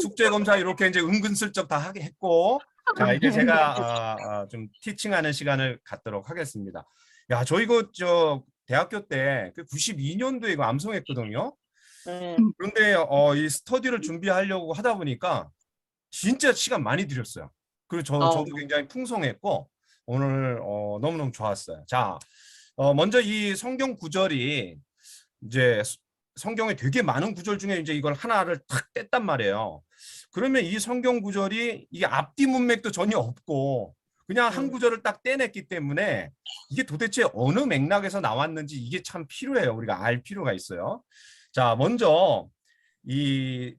숙제 검사 이렇게 이제 은근슬쩍 다 하게 했고, 자 이제 제가 좀 티칭하는 시간을 갖도록 하겠습니다. 야, 저 이거 저 대학교 때 그 92년도에 이거 암송했거든요. 그런데 이 스터디를 준비하려고 하다 보니까 진짜 시간 많이 들였어요. 그리고 저도 굉장히 풍성했고 오늘 너무너무 좋았어요. 자, 먼저 이 성경 구절이 이제 성경에 되게 많은 구절 중에 이제 이걸 하나를 탁 뗐단 말이에요. 그러면 이 성경 구절이 이게 앞뒤 문맥도 전혀 없고 그냥 한 구절을 딱 떼냈기 때문에 이게 도대체 어느 맥락에서 나왔는지 이게 참 필요해요. 우리가 알 필요가 있어요. 자, 먼저 이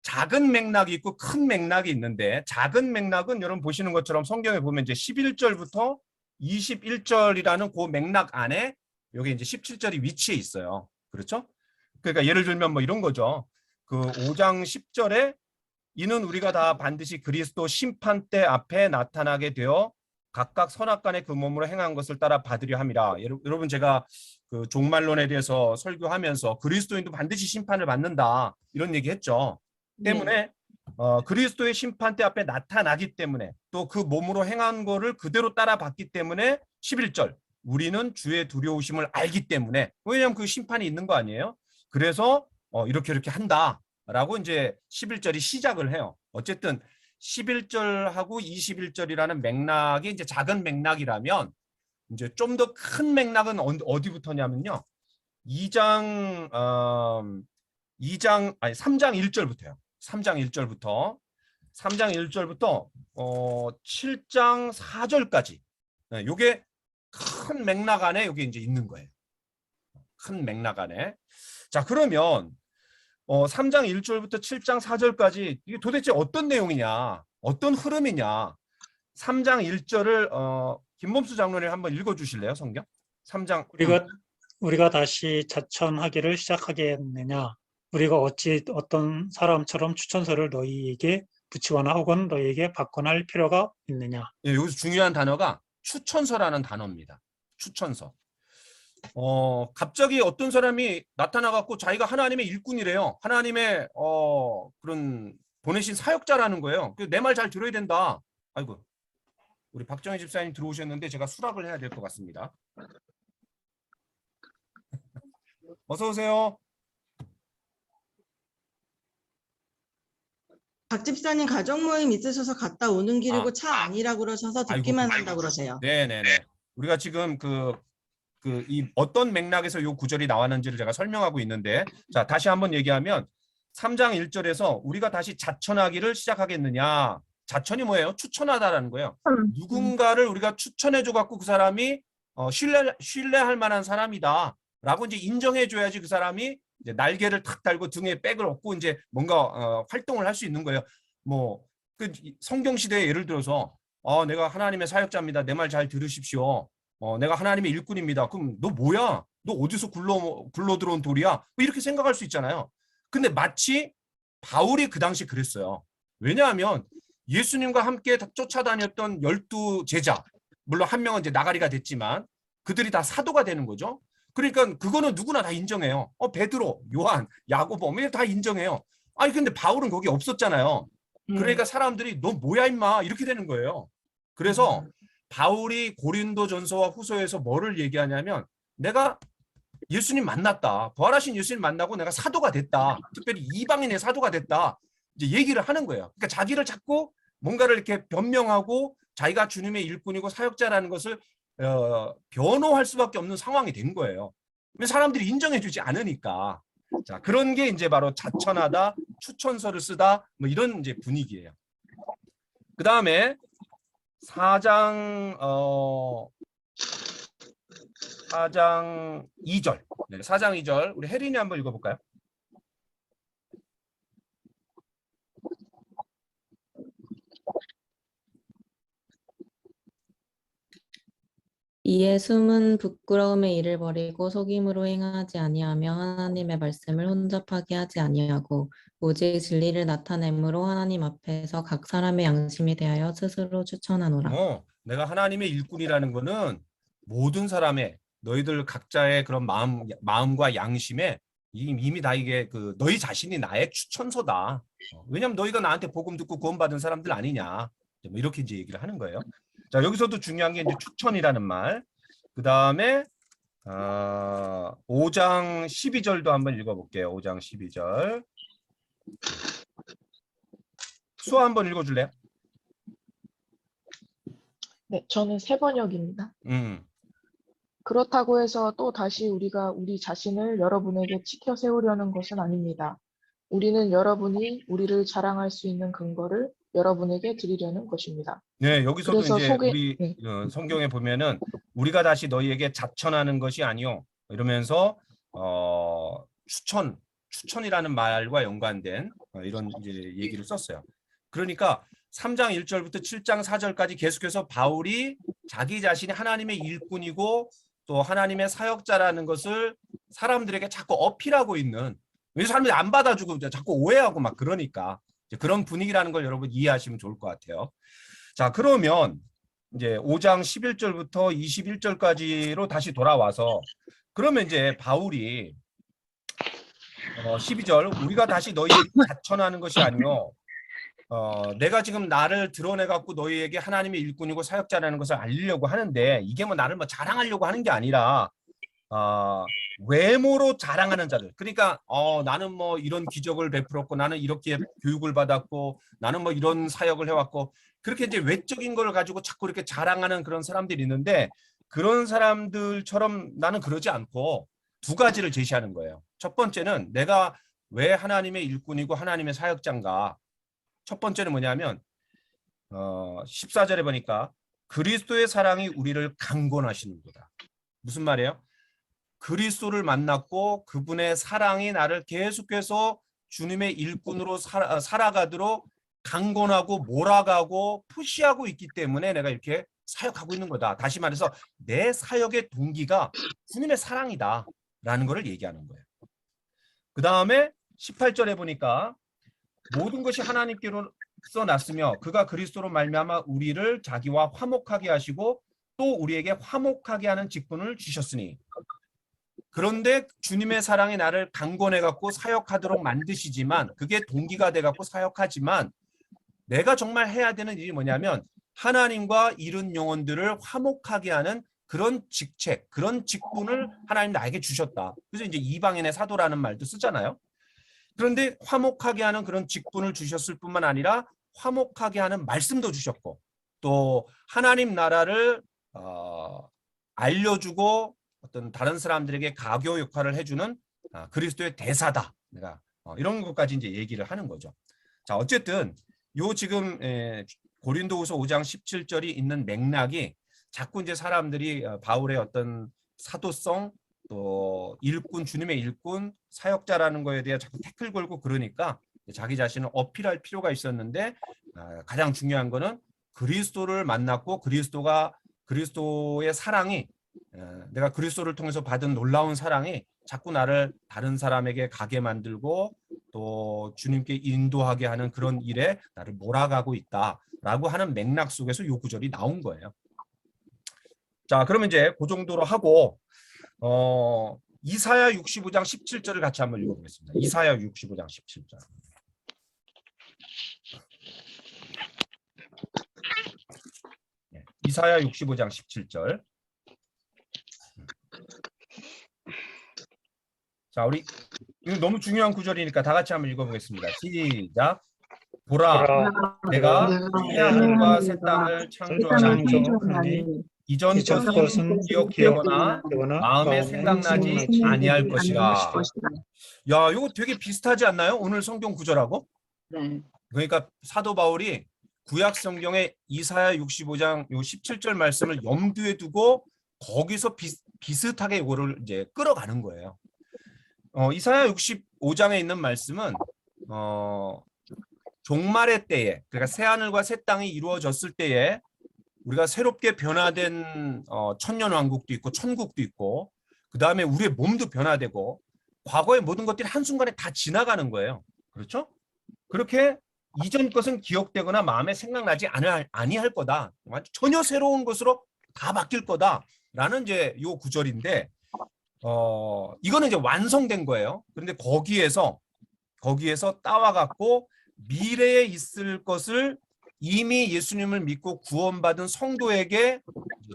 작은 맥락이 있고 큰 맥락이 있는데 작은 맥락은 여러분 보시는 것처럼 성경에 보면 이제 11절부터 21절이라는 그 맥락 안에 여기 이제 17절이 위치해 있어요. 그렇죠? 그러니까 예를 들면 뭐 이런 거죠. 그 5장 10절에 이는 우리가 다 반드시 그리스도 심판대 앞에 나타나게 되어 각각 선악간의 그 몸으로 행한 것을 따라 받으려 함이라. 여러분 제가 그 종말론에 대해서 설교하면서 그리스도인도 반드시 심판을 받는다 이런 얘기 했죠. 때문에 그리스도의 심판대 앞에 나타나기 때문에 또 그 몸으로 행한 거를 그대로 따라받기 때문에 11절 우리는 주의 두려우심을 알기 때문에 왜냐하면 그 심판이 있는 거 아니에요. 그래서 이렇게 한다라고 이제 11절이 시작을 해요. 어쨌든 11절하고 21절이라는 맥락이 이제 작은 맥락이라면 이제 좀 더 큰 맥락은 어디부터냐면요. 3장 1절부터요. 3장 1절부터 7장 4절까지. 요게 큰 맥락 안에 여기 이제 있는 거예요. 큰 맥락 안에. 자, 그러면 3장 1절부터 7장 4절까지 이게 도대체 어떤 내용이냐? 어떤 흐름이냐? 3장 1절을 김범수 장로님 한번 읽어 주실래요? 성경? 3장 우리가 다시 자천하기를 시작하겠느냐? 우리가 어찌 어떤 사람처럼 추천서를 너희에게 붙이거나 혹은 너희에게 받거나 할 필요가 있느냐? 예, 여기서 중요한 단어가 추천서라는 단어입니다. 추천서. 갑자기 어떤 사람이 나타나갖고 자기가 하나님의 일꾼이래요. 하나님의 그런 보내신 사역자라는 거예요. 내 말 잘 들어야 된다. 아이고, 우리 박정희 집사님 들어오셨는데 제가 수락을 해야 될 것 같습니다. 어서 오세요. 박 집사님 가족 모임 있으셔서 갔다 오는 길이고 차 아니라고 그러셔서 듣기만 한다고 그러세요. 네네네. 우리가 지금 이 어떤 맥락에서 이 구절이 나왔는지를 제가 설명하고 있는데, 자, 다시 한번 얘기하면 3장 1절에서 우리가 다시 자천하기를 시작하겠느냐. 자천이 뭐예요? 추천하다라는 거예요. 누군가를 우리가 추천해줘 갖고 그 사람이 신뢰할 만한 사람이다 라고 이제 인정해줘야지 그 사람이 이제 날개를 탁 달고 등에 백을 얻고 이제 뭔가 활동을 할 수 있는 거예요. 뭐 그 성경 시대에 예를 들어서 내가 하나님의 사역자입니다. 내 말 잘 들으십시오. 내가 하나님의 일꾼입니다. 그럼 너 뭐야? 너 어디서 굴러 들어온 돌이야? 뭐 이렇게 생각할 수 있잖아요. 근데 마치 바울이 그 당시 그랬어요. 왜냐하면 예수님과 함께 쫓아다녔던 12 제자, 물론 한 명은 이제 나가리가 됐지만 그들이 다 사도가 되는 거죠. 그러니까 그거는 누구나 다 인정해요. 베드로, 요한, 야고보 다 인정해요. 아니 근데 바울은 거기 없었잖아요. 그러니까 사람들이 너 뭐야 임마 이렇게 되는 거예요. 그래서 바울이 고린도전서와 후서에서 뭐를 얘기하냐면 내가 예수님 만났다. 부활하신 예수님 만나고 내가 사도가 됐다. 특별히 이방인의 사도가 됐다. 이제 얘기를 하는 거예요. 그러니까 자기를 자꾸 뭔가를 이렇게 변명하고 자기가 주님의 일꾼이고 사역자라는 것을 변호할 수밖에 없는 상황이 된 거예요. 사람들이 인정해주지 않으니까. 자, 그런 게 이제 바로 자천하다, 추천서를 쓰다, 뭐 이런 이제 분위기예요. 그 다음에 4장 2절. 네, 4장 2절. 우리 혜린이 한번 읽어볼까요? 이에 숨은 부끄러움의 일을 버리고 속임으로 행하지 아니하며 하나님의 말씀을 혼잡하게 하지 아니하고 오직 진리를 나타내므로 하나님 앞에서 각 사람의 양심에 대하여 스스로 추천하노라. 내가 하나님의 일꾼이라는 거는 모든 사람의 너희들 각자의 그런 마음과 양심에 이미 다 이게 그 너희 자신이 나의 추천서다. 왜냐면 너희가 나한테 복음 듣고 구원받은 사람들 아니냐. 뭐 이렇게 이제 얘기를 하는 거예요. 자, 여기서도 중요한 게 이제 추천이라는 말. 그 다음에 5장 12절도 한번 읽어볼게요. 5장 12절. 수아 한번 읽어줄래요? 네, 저는 세번역입니다. 음. 그렇다고 해서 또 다시 우리가 우리 자신을 여러분에게 치켜 세우려는 것은 아닙니다. 우리는 여러분이 우리를 자랑할 수 있는 근거를 여러분에게 드리려는 것입니다. 네, 여기서도 그래서 이제 우리 네. 성경에 보면은 우리가 다시 너희에게 자천하는 것이 아니요 이러면서 추천이라는 말과 연관된 이런 이제 얘기를 썼어요. 그러니까 3장 1절부터 7장 4절까지 계속해서 바울이 자기 자신이 하나님의 일꾼이고 또 하나님의 사역자라는 것을 사람들에게 자꾸 어필하고 있는, 왜 사람들이 안 받아주고 자꾸 오해하고 막 그러니까 이제 그런 분위기라는 걸 여러분 이해하시면 좋을 것 같아요. 자, 그러면 이제 5장 11절부터 21절까지로 다시 돌아와서 그러면 이제 바울이 12절 우리가 다시 너희에게 자천하는 것이 아니요 내가 지금 나를 드러내 갖고 너희에게 하나님의 일꾼이고 사역자라는 것을 알리려고 하는데 이게 뭐 나를 뭐 자랑하려고 하는 게 아니라 외모로 자랑하는 자들. 그러니까 나는 뭐 이런 기적을 베풀었고 나는 이렇게 교육을 받았고 나는 뭐 이런 사역을 해왔고 그렇게 이제 외적인 걸 가지고 자꾸 이렇게 자랑하는 그런 사람들이 있는데 그런 사람들처럼 나는 그러지 않고 두 가지를 제시하는 거예요. 첫 번째는 내가 왜 하나님의 일꾼이고 하나님의 사역자인가. 첫 번째는 뭐냐면 14절에 보니까 그리스도의 사랑이 우리를 강권하시는도다. 무슨 말이에요? 그리스도를 만났고 그분의 사랑이 나를 계속해서 주님의 일꾼으로 살아가도록 강권하고 몰아가고 푸시하고 있기 때문에 내가 이렇게 사역하고 있는 거다. 다시 말해서 내 사역의 동기가 주님의 사랑이다 라는 것을 얘기하는 거예요. 그 다음에 18절에 보니까 모든 것이 하나님께로서 났으며 그가 그리스도로 말미암아 우리를 자기와 화목하게 하시고 또 우리에게 화목하게 하는 직분을 주셨으니 그런데 주님의 사랑이 나를 강권해 갖고 사역하도록 만드시지만 그게 동기가 돼 갖고 사역하지만 내가 정말 해야 되는 일이 뭐냐면 하나님과 이른 영혼들을 화목하게 하는 그런 직책, 그런 직분을 하나님 나에게 주셨다. 그래서 이제 이방인의 사도라는 말도 쓰잖아요. 그런데 화목하게 하는 그런 직분을 주셨을 뿐만 아니라 화목하게 하는 말씀도 주셨고 또 하나님 나라를 알려주고 어떤 다른 사람들에게 가교 역할을 해주는 그리스도의 대사다. 내가 이런 것까지 이제 얘기를 하는 거죠. 자, 어쨌든 요 지금 고린도후서 5장 17절이 있는 맥락이 자꾸 이제 사람들이 바울의 어떤 사도성 또 일꾼, 주님의 일꾼, 사역자라는 거에 대해 자꾸 태클 걸고 그러니까 자기 자신을 어필할 필요가 있었는데 가장 중요한 거는 그리스도를 만났고 그리스도의 사랑이 내가 그리스도를 통해서 받은 놀라운 사랑이 자꾸 나를 다른 사람에게 가게 만들고 또 주님께 인도하게 하는 그런 일에 나를 몰아가고 있다라고 하는 맥락 속에서 요 구절이 나온 거예요. 자, 그러면 이제 그 정도로 하고 이사야 65장 17절을 같이 한번 읽어보겠습니다. 이사야 65장 17절. 이사야 65장 17절. 자, 우리 이거 너무 중요한 구절이니까 다 같이 한번 읽어보겠습니다. 시작. 보라, 내가 새 하늘과 새 땅을 창조하니 이전 것은 기억되거나 마음에 생각나지 아니할 것이라. 야, 이거 되게 비슷하지 않나요? 오늘 성경 구절하고? 네. 그러니까 사도 바울이 구약 성경의 이사야 65장 요 17절 말씀을 염두에 두고 거기서 비슷하게 이거를 이제 끌어가는 거예요. 이사야 65장에 있는 말씀은 종말의 때에, 그러니까 새 하늘과 새 땅이 이루어졌을 때에 우리가 새롭게 변화된 천년왕국도 있고 천국도 있고 그 다음에 우리의 몸도 변화되고 과거의 모든 것들이 한순간에 다 지나가는 거예요. 그렇죠? 그렇게 이전 것은 기억되거나 마음에 생각나지 아니할 거다. 전혀 새로운 것으로 다 바뀔 거다라는 이제 요 구절인데 이거는 이제 완성된 거예요. 그런데 거기에서 따와 갖고 미래에 있을 것을 이미 예수님을 믿고 구원받은 성도에게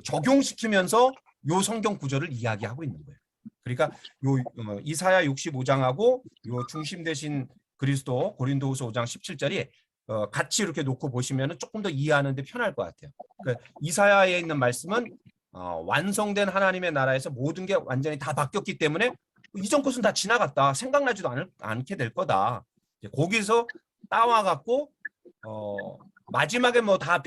적용시키면서 요 성경 구절을 이야기하고 있는 거예요. 그러니까 요 이사야 65장하고 요 중심 대신 그리스도 고린도후서 5장 17절이 같이 이렇게 놓고 보시면 조금 더 이해하는 데 편할 것 같아요. 그러니까 이사야에 있는 말씀은 완성된 하나님의 나라에서 모든 게 완전히 다 바뀌었기 때문에 이전 것은 다 지나갔다. 생각나지도 않게 될 거다. 거기서 따와 갖고 마지막에 뭐 다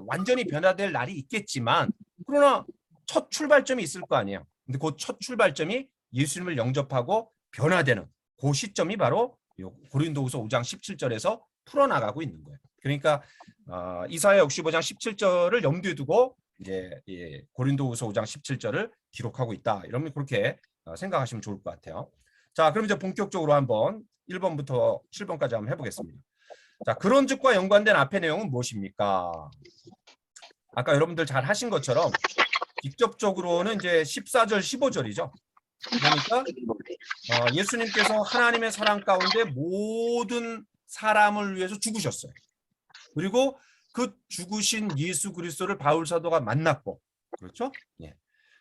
완전히 변화될 날이 있겠지만 그러나 첫 출발점이 있을 거 아니에요. 근데 그 첫 출발점이 예수님을 영접하고 변화되는 그 시점이 바로 고린도후서 5장 17절에서 풀어나가고 있는 거예요. 그러니까 이사야 65장 17절을 염두에 두고 이제 고린도후서 5장 17절을 기록하고 있다. 이러면 그렇게 생각하시면 좋을 것 같아요. 자, 그럼 이제 본격적으로 한번 1번부터 7번까지 한번 해보겠습니다. 자, 그런즉과 연관된 앞의 내용은 무엇입니까? 아까 여러분들 잘 하신 것처럼 직접적으로는 이제 14절, 15절이죠. 그러니까 예수님께서 하나님의 사랑 가운데 모든 사람을 위해서 죽으셨어요. 그리고 그 죽으신 예수 그리스도를 바울 사도가 만났고, 그렇죠? 예.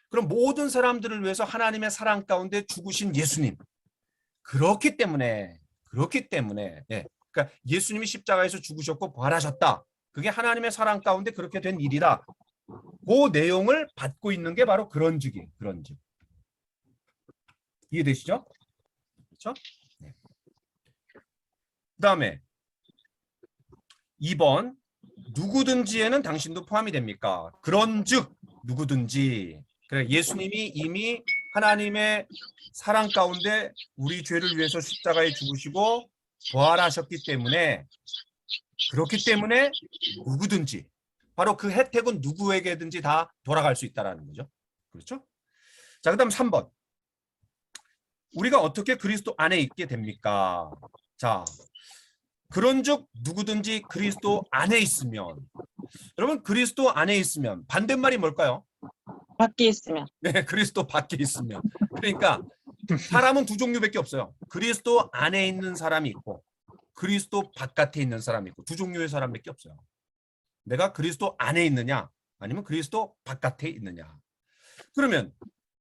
그럼 모든 사람들을 위해서 하나님의 사랑 가운데 죽으신 예수님. 그렇기 때문에 예. 그러니까 예수님이 십자가에서 죽으셨고 부활하셨다. 그게 하나님의 사랑 가운데 그렇게 된 일이다. 그 내용을 받고 있는 게 바로 그런즉이에요. 그런즉. 이해되시죠? 그렇죠? 네. 그다음에 2번 누구든지에는 당신도 포함이 됩니까? 그런즉 누구든지. 그래, 예수님이 이미 하나님의 사랑 가운데 우리 죄를 위해서 십자가에 죽으시고 부활하셨기 때문에 그렇기 때문에 누구든지 바로 그 혜택은 누구에게든지 다 돌아갈 수 있다라는 거죠. 그렇죠? 자, 그다음 3번. 우리가 어떻게 그리스도 안에 있게 됩니까? 자, 그런즉 누구든지 그리스도 안에 있으면, 여러분 그리스도 안에 있으면 반대말이 뭘까요? 밖에 있으면. 네, 그리스도 밖에 있으면. 그러니까 사람은 두 종류밖에 없어요. 그리스도 안에 있는 사람이 있고 그리스도 바깥에 있는 사람이 있고 두 종류의 사람밖에 없어요. 내가 그리스도 안에 있느냐 아니면 그리스도 바깥에 있느냐. 그러면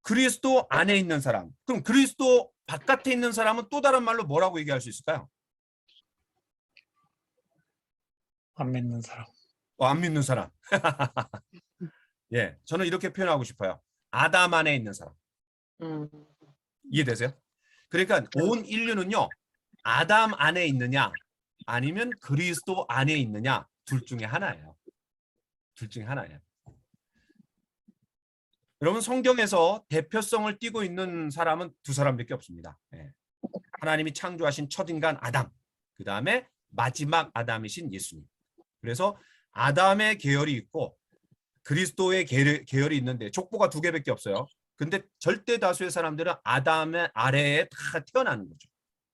그리스도 안에 있는 사람, 그럼 그리스도 바깥에 있는 사람은 또 다른 말로 뭐라고 얘기할 수 있을까요? 안 믿는 사람. 안 믿는 사람. 예, 저는 이렇게 표현하고 싶어요. 아담 안에 있는 사람. 이해되세요? 그러니까 온 인류는요, 아담 안에 있느냐 아니면 그리스도 안에 있느냐 둘 중에 하나예요. 둘 중에 하나예요. 여러분 성경에서 대표성을 띠고 있는 사람은 두 사람밖에 없습니다. 예. 하나님이 창조하신 첫인간 아담, 그 다음에 마지막 아담이신 예수님. 그래서 아담의 계열이 있고 그리스도의 계열이 있는데 족보가 두 개밖에 없어요. 근데 절대 다수의 사람들은 아담의 아래에 다 태어나는 거죠.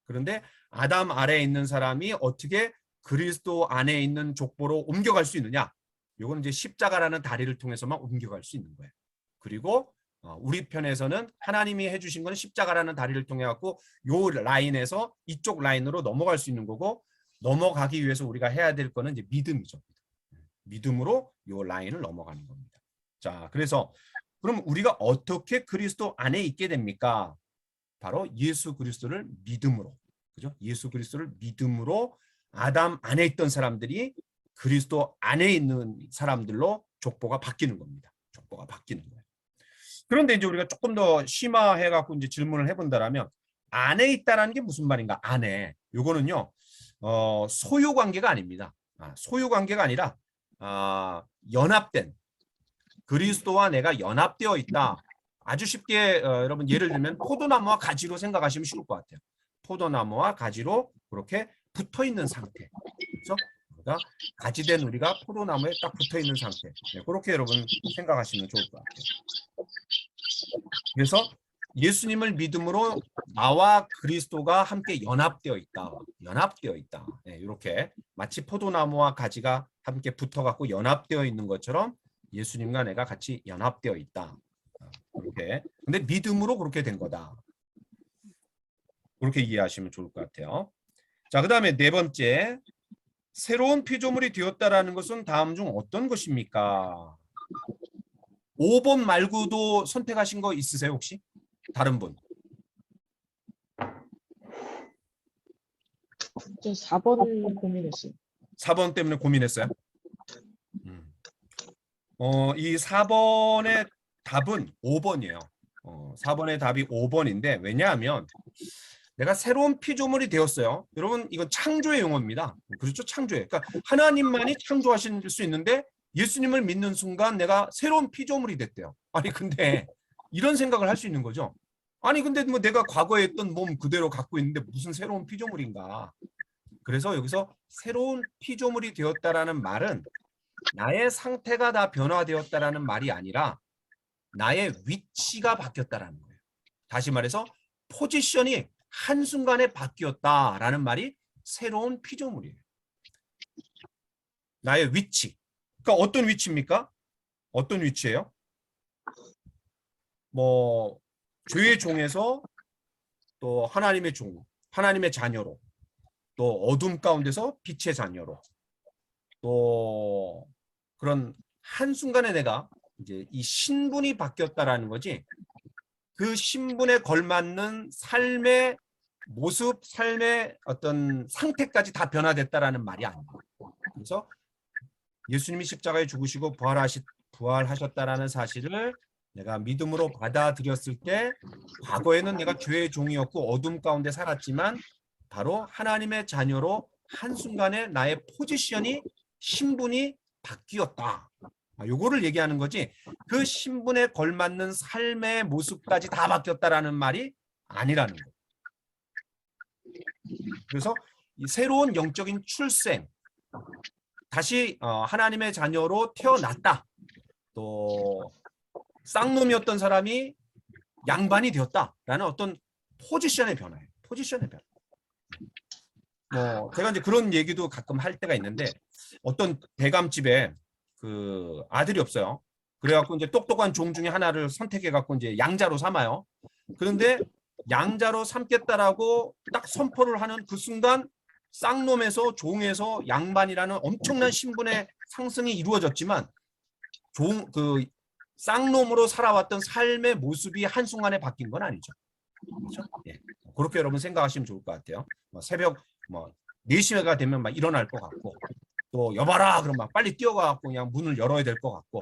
그런데 아담 아래에 있는 사람이 어떻게 그리스도 안에 있는 족보로 옮겨갈 수 있느냐? 이건 이제 십자가라는 다리를 통해서만 옮겨갈 수 있는 거예요. 그리고 우리 편에서는 하나님이 해주신 건 십자가라는 다리를 통해 갖고 요 라인에서 이쪽 라인으로 넘어갈 수 있는 거고, 넘어가기 위해서 우리가 해야 될 거는 이제 믿음이죠. 믿음으로 요 라인을 넘어가는 겁니다. 자, 그래서 그럼 우리가 어떻게 그리스도 안에 있게 됩니까? 바로 예수 그리스도를 믿음으로, 그죠? 예수 그리스도를 믿음으로 아담 안에 있던 사람들이 그리스도 안에 있는 사람들로 족보가 바뀌는 겁니다. 족보가 바뀌는 거예요. 그런데 이제 우리가 조금 더 심화해 갖고 이제 질문을 해본다라면 안에 있다라는 게 무슨 말인가? 안에. 요거는요, 소유 관계가 아닙니다. 소유 관계가 아니라 연합된, 그리스도와 내가 연합되어 있다. 아주 쉽게 여러분 예를 들면 포도나무와 가지로 생각하시면 쉬울 것 같아요. 포도나무와 가지로 그렇게 붙어 있는 상태. 그렇죠? 그러니까 가지된 우리가 포도나무에 딱 붙어 있는 상태. 네, 그렇게 여러분 생각하시면 좋을 것 같아요. 그래서 예수님을 믿음으로 나와 그리스도가 함께 연합되어 있다. 연합되어 있다. 네, 이렇게 마치 포도나무와 가지가 함께 붙어갖고 연합되어 있는 것처럼 예수님과 내가 같이 연합되어 있다. 이렇게. 근데 믿음으로 그렇게 된 거다. 그렇게 이해하시면 좋을 것 같아요. 자, 그다음에 네 번째, 새로운 피조물이 되었다라는 것은 다음 중 어떤 것입니까? 5번 말고도 선택하신 거 있으세요 혹시? 다른 분? 저 4번 고민했어요. 4번 때문에 고민했어요? 이 4번의 답은 5번이에요. 4번의 답이 5번인데 왜냐하면 내가 새로운 피조물이 되었어요. 여러분 이건 창조의 용어입니다. 그렇죠? 창조의. 그러니까 하나님만이 창조하실 수 있는데 예수님을 믿는 순간 내가 새로운 피조물이 됐대요. 아니 근데 이런 생각을 할 수 있는 거죠. 아니 근데 뭐 내가 과거에 했던 몸 그대로 갖고 있는데 무슨 새로운 피조물인가. 그래서 여기서 새로운 피조물이 되었다라는 말은 나의 상태가 다 변화되었다라는 말이 아니라 나의 위치가 바뀌었다라는 거예요. 다시 말해서 포지션이 한순간에 바뀌었다라는 말이 새로운 피조물이에요. 나의 위치. 그러니까 어떤 위치입니까? 어떤 위치예요? 뭐 죄의 종에서 또 하나님의 종, 하나님의 자녀로, 또 어둠 가운데서 빛의 자녀로, 또 그런 한순간에 내가 이제 이 신분이 바뀌었다라는 거지. 그 신분에 걸맞는 삶의 모습, 삶의 어떤 상태까지 다 변화됐다라는 말이 아니에요. 그래서 예수님이 십자가에 죽으시고 부활하셨다라는 사실을 내가 믿음으로 받아들였을 때 과거에는 내가 죄의 종이었고 어둠 가운데 살았지만 바로 하나님의 자녀로 한순간에 나의 포지션이 신분이 바뀌었다. 요거를 얘기하는 거지 그 신분에 걸맞는 삶의 모습까지 다 바뀌었다라는 말이 아니라는 거예요. 그래서 이 새로운 영적인 출생, 다시 하나님의 자녀로 태어났다. 또 쌍놈이었던 사람이 양반이 되었다라는 어떤 포지션의 변화예요. 포지션의 변화. 뭐 제가 이제 그런 얘기도 가끔 할 때가 있는데 어떤 대감집에 그 아들이 없어요. 그래갖고 이제 똑똑한 종 중에 하나를 선택해갖고 이제 양자로 삼아요. 그런데 양자로 삼겠다라고 딱 선포를 하는 그 순간 쌍놈에서 종에서 양반이라는 엄청난 신분의 상승이 이루어졌지만 그 쌍놈으로 살아왔던 삶의 모습이 한순간에 바뀐 건 아니죠. 그렇죠? 예. 그렇게 여러분 생각하시면 좋을 것 같아요. 새벽 4시가 되면 막 일어날 것 같고 또 여봐라 그럼 막 빨리 뛰어가갖고 그냥 문을 열어야 될 것 같고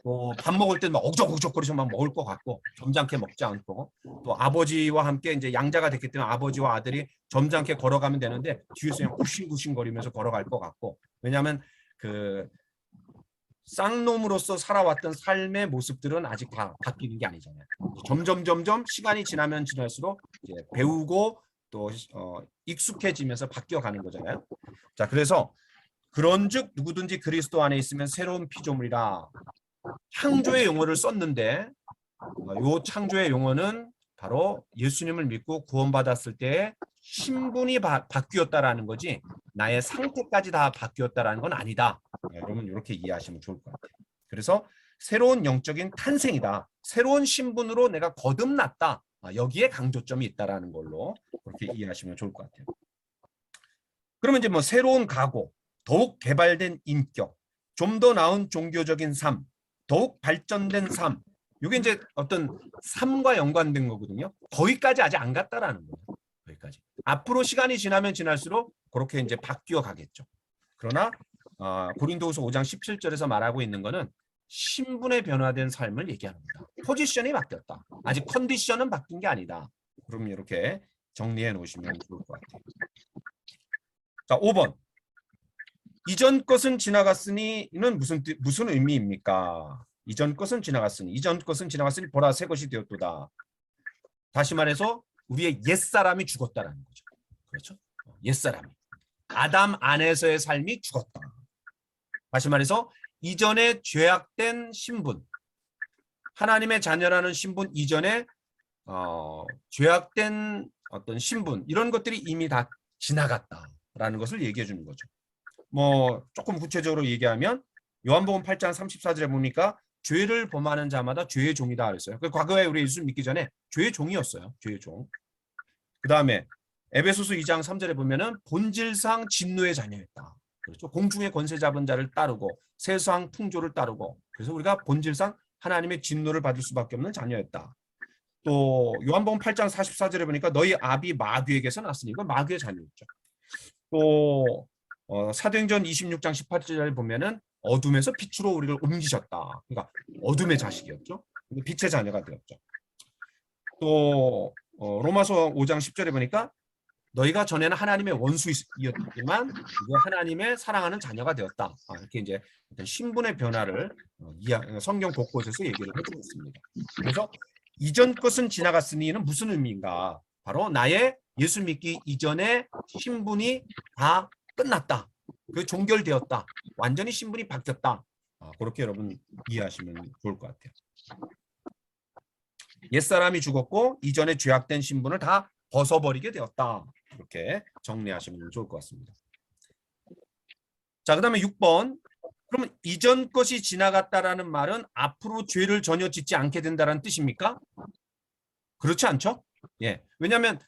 또 밥 먹을 때 막 억적억적거리서 막 먹을 것 같고 점잖게 먹지 않고 또 아버지와 함께 이제 양자가 됐기 때문에 아버지와 아들이 점잖게 걸어가면 되는데 뒤에서 그냥 굽신굽신거리면서 걸어갈 것 같고 왜냐하면 그 쌍놈으로서 살아왔던 삶의 모습들은 아직 다 바뀌는 게 아니잖아요. 점점 시간이 지나면 지날수록 이제 배우고 또 익숙해지면서 바뀌어가는 거잖아요. 자, 그래서 그런즉 누구든지 그리스도 안에 있으면 새로운 피조물이라 창조의 용어를 썼는데 이 창조의 용어는 바로 예수님을 믿고 구원받았을 때 신분이 바뀌었다라는 거지 나의 상태까지 다 바뀌었다라는 건 아니다. 여러분 이렇게 이해하시면 좋을 것 같아요. 그래서 새로운 영적인 탄생이다. 새로운 신분으로 내가 거듭났다. 여기에 강조점이 있다라는 걸로 그렇게 이해하시면 좋을 것 같아요. 그러면 이제 뭐 새로운 각오, 더욱 개발된 인격, 좀 더 나은 종교적인 삶, 더욱 발전된 삶. 이게 이제 어떤 삶과 연관된 거거든요. 거기까지 아직 안 갔다라는 거예요. 거기까지. 앞으로 시간이 지나면 지날수록 그렇게 이제 바뀌어 가겠죠. 그러나 고린도후서 5장 17절에서 말하고 있는 거는 신분의 변화된 삶을 얘기하는 겁니다. 포지션이 바뀌었다. 아직 컨디션은 바뀐 게 아니다. 그럼 이렇게 정리해 놓으시면 좋을 것 같아요. 자, 5번. 이전 것은 지나갔으니는 무슨 의미입니까? 이전 것은 지나갔으니 보라 새 것이 되었도다. 다시 말해서 우리의 옛사람이 죽었다라는 거죠. 그렇죠? 옛사람이. 아담 안에서의 삶이 죽었다. 다시 말해서 이전에 죄악된 신분, 하나님의 자녀라는 신분 이전에 죄악된 어떤 신분 이런 것들이 이미 다 지나갔다라는 것을 얘기해 주는 거죠. 뭐 조금 구체적으로 얘기하면 요한복음 8장 34절에 보니까 죄를 범하는 자마다 죄의 종이다 그랬어요. 그 과거에 우리 예수 믿기 전에 죄의 종이었어요. 죄의 종. 그 다음에 에베소서 2장 3절에 보면은 본질상 진노의 자녀였다. 그렇죠. 공중의 권세 잡은 자를 따르고 세상 풍조를 따르고, 그래서 우리가 본질상 하나님의 진노를 받을 수밖에 없는 자녀였다. 또 요한복음 8장 44절에 보니까 너희 아비 마귀에게서 났으니, 이건 마귀의 자녀였죠. 또 사도행전 26장 18절에 보면은 어둠에서 빛으로 우리를 옮기셨다. 그러니까 어둠의 자식이었죠. 빛의 자녀가 되었죠. 또 로마서 5장 10절에 보니까 너희가 전에는 하나님의 원수였지만 이제 하나님의 사랑하는 자녀가 되었다. 이렇게 이제 신분의 변화를 성경 곳곳에서 얘기를 해주고 있습니다. 그래서 이전 것은 지나갔으니는 무슨 의미인가? 바로 나의 예수 믿기 이전의 신분이 다 끝났다. 그 종결되었다. 완전히 신분이 바뀌었다. 그렇게 여러분 이해하시면 좋을 것 같아요. 옛사람이 죽었고 이전에 죄악된 신분을 다 벗어버리게 되었다. 이렇게 정리하시면 좋을 것 같습니다. 자, 그 다음에 6번. 그러면 이전 것이 지나갔다라는 말은 앞으로 죄를 전혀 짓지 않게 된다는 뜻입니까? 그렇지 않죠? 예. 왜냐하면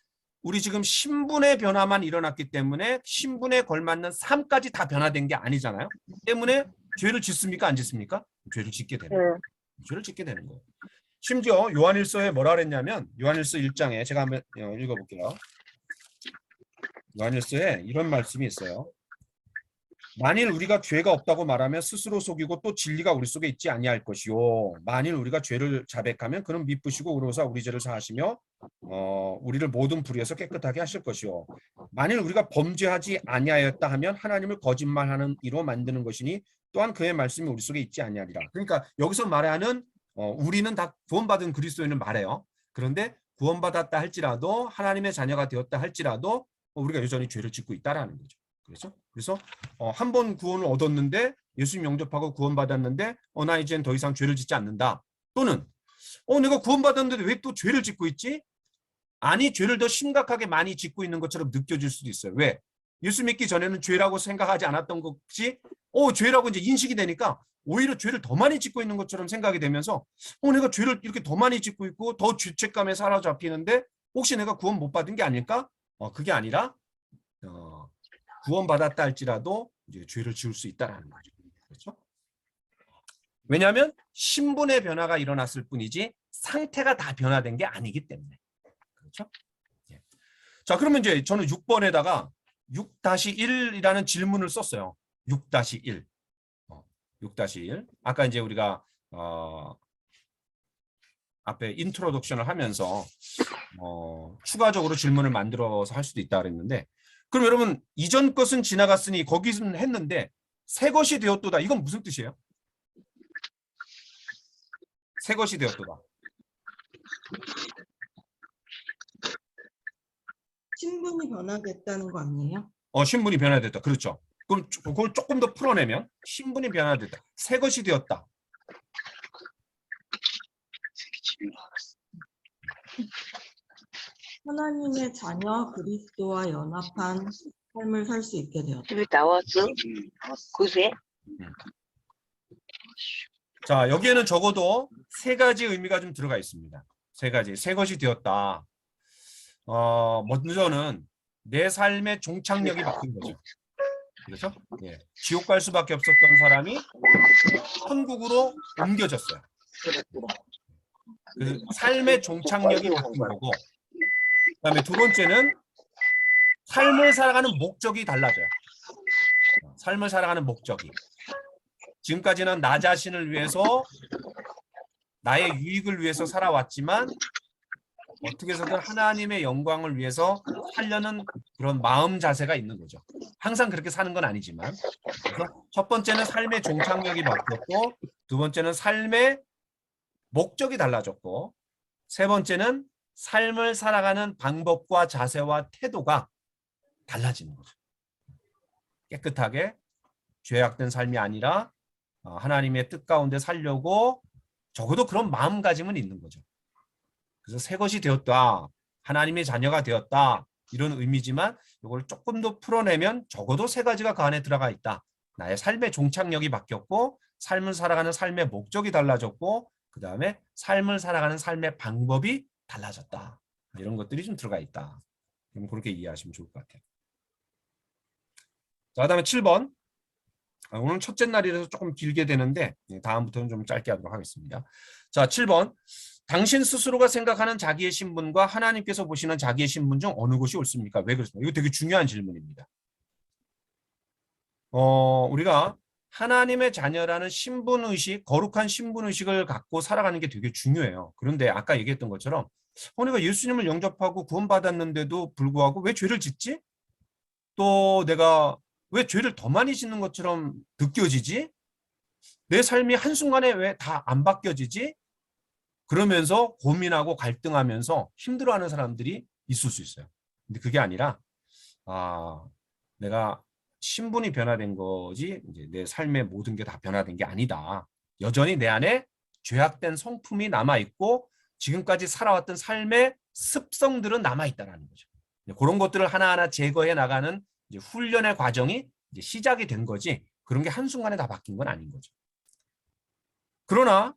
우리 지금 신분의 변화만 일어났기 때문에 신분에 걸맞는 삶까지 다 변화된 게 아니잖아요. 때문에 죄를 짓습니까? 안 짓습니까? 죄를 짓게 되는 거예요. 죄를 짓게 되는 거예요. 심지어 요한일서에 뭐라 그랬냐면 요한일서 1장에 제가 한번 읽어볼게요. 요한일서에 이런 말씀이 있어요. 만일 우리가 죄가 없다고 말하면 스스로 속이고 또 진리가 우리 속에 있지 아니할 것이요. 만일 우리가 죄를 자백하면 그는 미쁘시고 의로우사 우리 죄를 사하시며 우리를 모든 불의에서 깨끗하게 하실 것이요. 만일 우리가 범죄하지 아니하였다 하면 하나님을 거짓말하는 이로 만드는 것이니 또한 그의 말씀이 우리 속에 있지 아니하리라. 그러니까 여기서 말하는 우리는 다 구원받은 그리스도인을 말해요. 그런데 구원받았다 할지라도 하나님의 자녀가 되었다 할지라도 우리가 여전히 죄를 짓고 있다라는 거죠. 그렇죠? 그래서 한 번 구원을 얻었는데 예수님 영접하고 구원받았는데 나 이제는 더 이상 죄를 짓지 않는다. 또는 내가 구원받았는데 왜 또 죄를 짓고 있지? 아니, 죄를 더 심각하게 많이 짓고 있는 것처럼 느껴질 수도 있어요. 왜? 예수 믿기 전에는 죄라고 생각하지 않았던 것이 죄라고 이제 인식이 되니까 오히려 죄를 더 많이 짓고 있는 것처럼 생각이 되면서 내가 죄를 이렇게 더 많이 짓고 있고 더 죄책감에 사로잡히는데 혹시 내가 구원 못 받은 게 아닐까? 그게 아니라 구원받았다 할지라도 이제 죄를 지을 수 있다라는 거죠. 그렇죠? 왜냐하면 신분의 변화가 일어났을 뿐이지 상태가 다 변화된 게 아니기 때문에. 그렇죠? 예. 자, 그러면 이제 저는 6번에다가 6-1이라는 질문을 썼어요. 6-1. 6-1. 아까 이제 우리가 앞에 인트로덕션을 하면서 추가적으로 질문을 만들어서 할 수도 있다 그랬는데, 그럼 여러분 이전 것은 지나갔으니 거기서는 했는데 새 것이 되었도다. 이건 무슨 뜻이에요? 새 것이 되었도다. 신분이 변화됐다는 거 아니에요? 신분이 변화됐다. 그렇죠. 그럼 그걸 조금 더 풀어내면 신분이 변화됐다. 새 것이 되었다. 하나님의 자녀 그리스도와 연합한 삶을 살 수 있게 되었다. 나왔어? 그새? 자, 여기에는 적어도 세 가지 의미가 좀 들어가 있습니다. 세 가지. 새 것이 되었다. 먼저는 내 삶의 종착역이 바뀐 거죠. 그렇죠? 예. 지옥 갈 수밖에 없었던 사람이 천국으로 옮겨졌어요. 그 삶의 종착역이 바뀐 거고, 그다음에 두 번째는 삶을 살아가는 목적이 달라져요. 삶을 살아가는 목적이. 지금까지는 나 자신을 위해서 나의 유익을 위해서 살아왔지만 어떻게 해서든 하나님의 영광을 위해서 살려는 그런 마음 자세가 있는 거죠. 항상 그렇게 사는 건 아니지만. 그래서 첫 번째는 삶의 종착역이 바뀌었고, 두 번째는 삶의 목적이 달라졌고, 세 번째는 삶을 살아가는 방법과 자세와 태도가 달라지는 거죠. 깨끗하게 죄악된 삶이 아니라 하나님의 뜻 가운데 살려고 적어도 그런 마음가짐은 있는 거죠. 그래서 새 것이 되었다, 하나님의 자녀가 되었다, 이런 의미지만 이걸 조금 더 풀어내면 적어도 세 가지가 그 안에 들어가 있다. 나의 삶의 종착역이 바뀌었고 삶을 살아가는 삶의 목적이 달라졌고 그 다음에 삶을 살아가는 삶의 방법이 달라졌다. 이런 것들이 좀 들어가 있다. 그럼 그렇게 이해하시면 좋을 것 같아요. 자, 그다음에 7번. 오늘 첫째 날이라서 조금 길게 되는데 다음부터는 좀 짧게 하도록 하겠습니다. 자, 7번. 당신 스스로가 생각하는 자기의 신분과 하나님께서 보시는 자기의 신분 중 어느 것이 옳습니까? 왜 그렇습니까? 이거 되게 중요한 질문입니다. 우리가 하나님의 자녀라는 신분의식, 거룩한 신분의식을 갖고 살아가는 게 되게 중요해요. 그런데 아까 얘기했던 것처럼 내가 예수님을 영접하고 구원받았는데도 불구하고 왜 죄를 짓지? 또 내가 왜 죄를 더 많이 짓는 것처럼 느껴지지? 내 삶이 한순간에 왜 다 안 바뀌어지지? 그러면서 고민하고 갈등하면서 힘들어하는 사람들이 있을 수 있어요. 근데 그게 아니라 내가 신분이 변화된 거지 이제 내 삶의 모든 게 다 변화된 게 아니다. 여전히 내 안에 죄악된 성품이 남아있고 지금까지 살아왔던 삶의 습성들은 남아있다는 거죠. 그런 것들을 하나하나 제거해 나가는 이제 훈련의 과정이 이제 시작이 된 거지 그런 게 한순간에 다 바뀐 건 아닌 거죠. 그러나